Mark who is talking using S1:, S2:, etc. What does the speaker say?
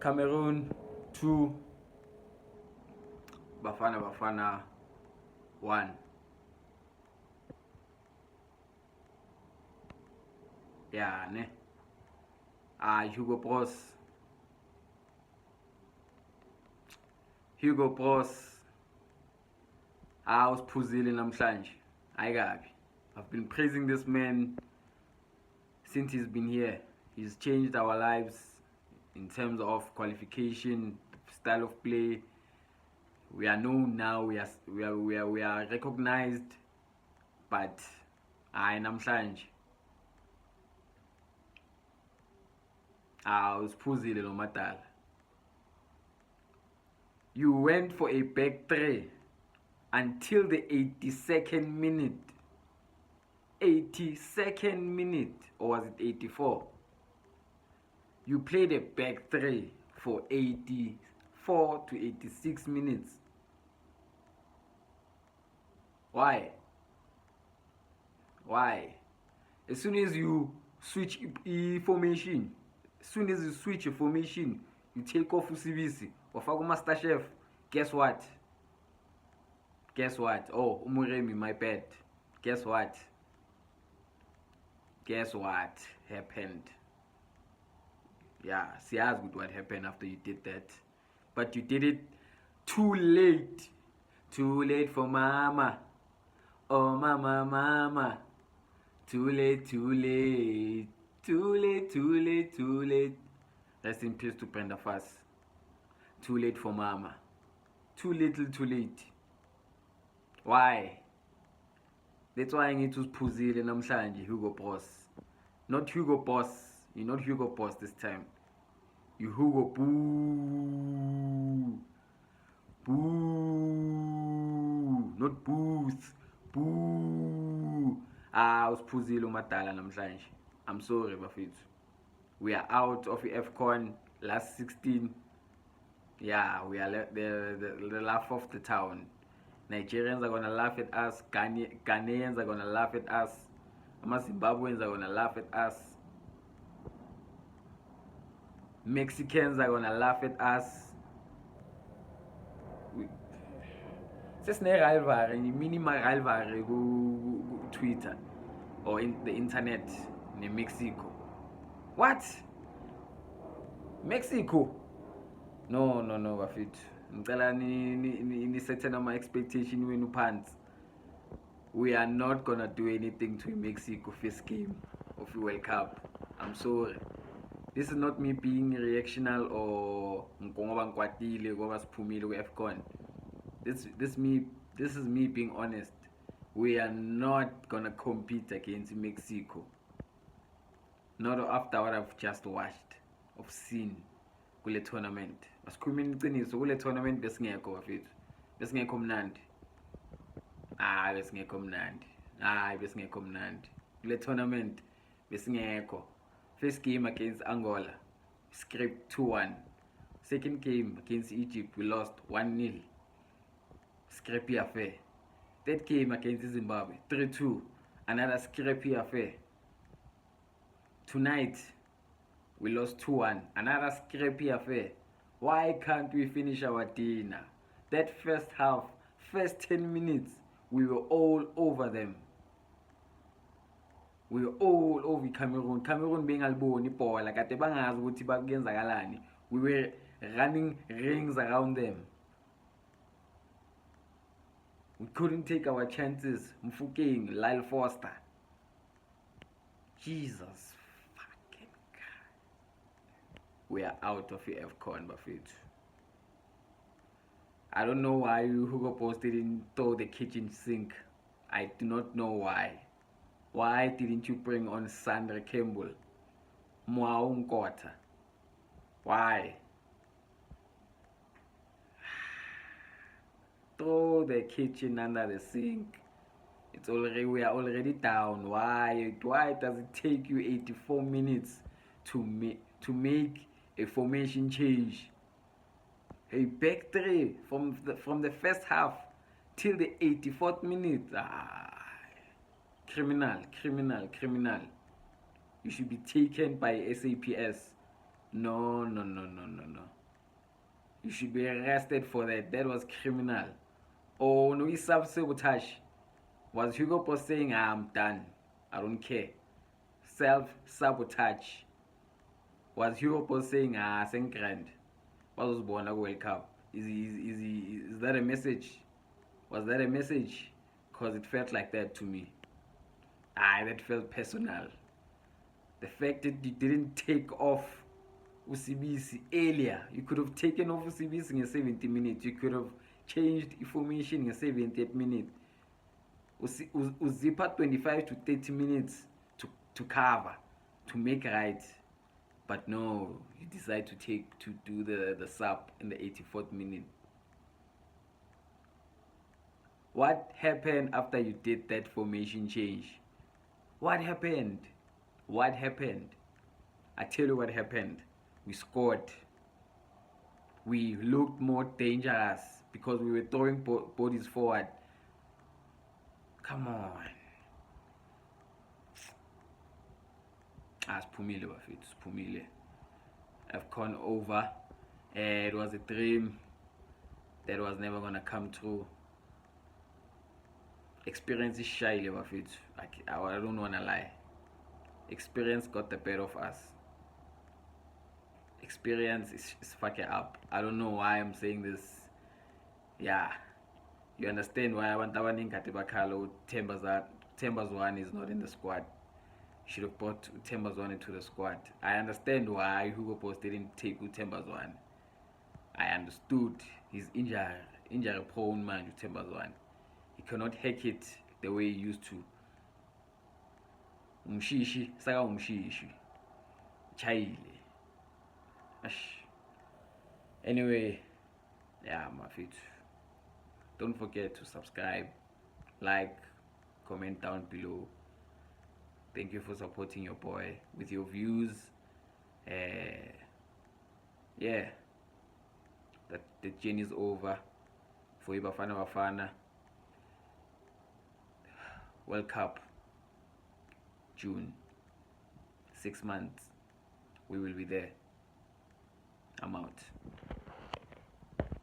S1: Cameroon 2, Bafana 1. Yeah, ne. Hugo Bros usiphuzile namhlanje. Ayikabi. I've been praising this man since he's been here. He's changed our lives in terms of qualification, style of play. We are known now. We are recognized. But namhlanje usiphuzile lo madala. You went for a back three until the 82nd minute. 82nd minute, or was it 84? You played a back three for 84 to 86 minutes. Why? As soon as you switch formation, you take off Usibisi or Master Chef. Guess what? Oh, Umuremi, my bad. Guess what happened? Yeah, see as good what happened after you did that. But you did it too late. Too late for mama. Oh mama. Too late. Rest in peace to Brenda Fassie. Too late for mama. Too little, too late. Why? That's why I need to phuzile namhlanje Hugo Boss. Not Hugo Boss. You're not Hugo Boss this time. You Hugo Boo. Not Booth. Boo. Usiphuzile umadala namhlanje. I'm sorry, bafethu. We are out of the AFCON last 16. Yeah, we are the laugh of the town. Nigerians are gonna laugh at us. Ghanaians are gonna laugh at us. Zimbabweans are gonna laugh at us. Mexicans are gonna laugh at us. Sesine rivalry, minimal rivalry go Twitter or in the internet in Mexico. What? Mexico? No, bafethu. Ngicela ni set my expectation wenu phansi. We are not gonna do anything to Mexico first game of the World Cup. I'm sorry. This is not me being reactional or ngoba ngikwatile ngoba siphumile ku-AFCON. This is me being honest. We are not gonna compete against Mexico. Not after what I've just watched, of seen kule tournament. Asikhulumeni iqiniso, kule tournament besingekho bafethu. Besingekho mnandi. Besingekho mnandi. Kule tournament besingekho. First game against Angola, scraped 2-1. Second game against Egypt, we lost 1-0. Scrappy affair. Third game against Zimbabwe, 3-2. Another scrappy affair. Tonight, we lost 2-1. Another scrappy affair. Why can't we finish our dinner? That first half, first 10 minutes, we were all over them. We were all over Cameroon. Cameroon being alboni ibhola kade bangazi ukuthi bakuyenzakalani. We were running rings around them. We couldn't take our chances. Mfokeng, Lyle Foster. Jesus fucking God. We are out of the AFCON, bafethu. I don't know why Hugo Boss didn't throw the kitchen sink. I do not know why. Why didn't you bring on Sandra Campbell? Moao Nkotha? Why? Throw the kitchen under the sink. We are already down. Why does it take you 84 minutes to make a formation change? A back three from the first half till the 84th minute. Criminal. You should be taken by SAPS. No, no, no, no, no, no. You should be arrested for that. That was criminal. Oh no, it's self-sabotage. Was Hugo Boss saying, I'm done, I don't care? Self-sabotage. Was Hugo Boss saying, Sengrand? What was born at World Cup? Is that a message? Was that a message? Because it felt like that to me. That felt personal. The fact that you didn't take off Usibisi earlier. You could have taken off Usibisi in 70 minutes. You could have changed formation in 78 minutes. Uzipa 25 to 30 minutes to cover, to make right. But no, you decide to do the sub in the 84th minute. What happened after you did that formation change? What happened? What happened? I tell you what happened. We scored. We looked more dangerous because we were throwing bodies forward. Come on. Siphumile bafethu, siphumile. I've gone over. It was a dream that was never gonna come true. Experience is shy, bafethu. I don't wanna lie. Experience got the better of us. Experience is fucking up. I don't know why I'm saying this. Yeah. You understand why abantu abaningi kade bakhala Thembazwane is not in the squad. Should have brought Thembazwane into the squad. I understand why Hugo Boss didn't take Thembazwane. I understood he's injury prone man, Thembazwane. He cannot hack it the way he used to. Umshishi, saka umshishi. Chayile. Anyway, yeah, my feet. Don't forget to subscribe, like, comment down below. Thank you for supporting your boy with your views. Yeah, the journey is over for Ibafana Bafana. World Cup, June, 6 months. We will be there. I'm out.